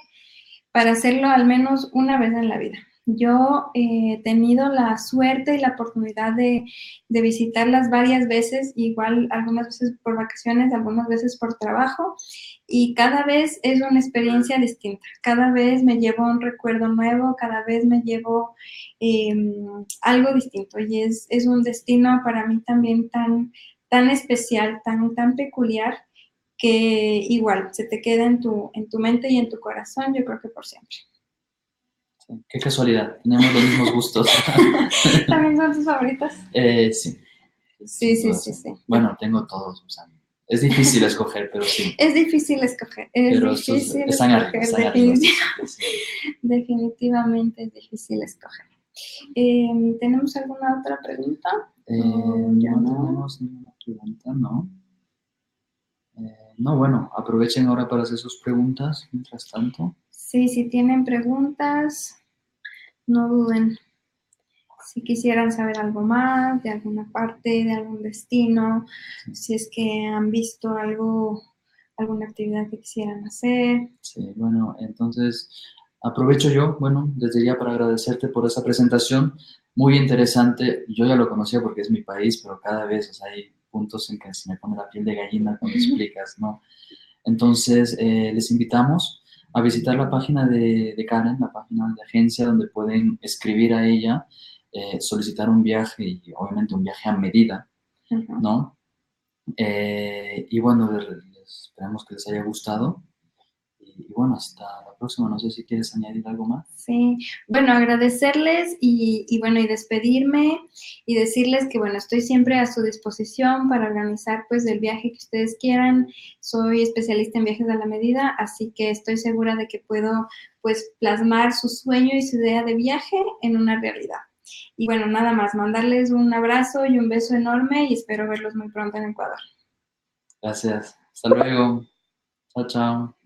para hacerlo al menos una vez en la vida. Yo he tenido la suerte y la oportunidad de visitarlas varias veces, igual algunas veces por vacaciones, algunas veces por trabajo, y cada vez es una experiencia distinta. Cada vez me llevo un recuerdo nuevo, cada vez me llevo algo distinto, y es un destino para mí también tan especial, tan peculiar, que igual se te queda en tu mente y en tu corazón, yo creo que por siempre. Sí, qué casualidad, tenemos los mismos gustos. ¿También son tus favoritas? Sí. Sí. Bueno, tengo todos, o sea, es difícil escoger, pero sí. Es difícil escoger, están arriba. Definitivamente es difícil escoger. ¿Tenemos alguna otra pregunta? No tenemos ninguna pregunta, ¿no? No, bueno, aprovechen ahora para hacer sus preguntas, mientras tanto. Sí, si tienen preguntas, no duden. Si quisieran saber algo más de alguna parte, de algún destino, si es que han visto alguna actividad que quisieran hacer. Sí, bueno, entonces aprovecho yo, bueno, desde ya para agradecerte por esa presentación, muy interesante. Yo ya lo conocía porque es mi país, pero cada vez, o sea, hay puntos en que se me pone la piel de gallina cuando explicas, ¿no? Entonces, les invitamos a visitar la página de Karen, la página de agencia, donde pueden escribir a ella, solicitar un viaje, y obviamente un viaje a medida, ¿no? Y bueno, esperamos que les haya gustado. Y bueno, hasta la próxima. No sé si quieres añadir algo más. Sí, bueno, agradecerles y bueno, y despedirme y decirles que bueno, estoy siempre a su disposición para organizar pues el viaje que ustedes quieran. Soy especialista en viajes a la medida, así que estoy segura de que puedo pues plasmar su sueño y su idea de viaje en una realidad. Y bueno, nada más, mandarles un abrazo y un beso enorme, y espero verlos muy pronto en Ecuador. Gracias. Hasta luego. Chao, chao.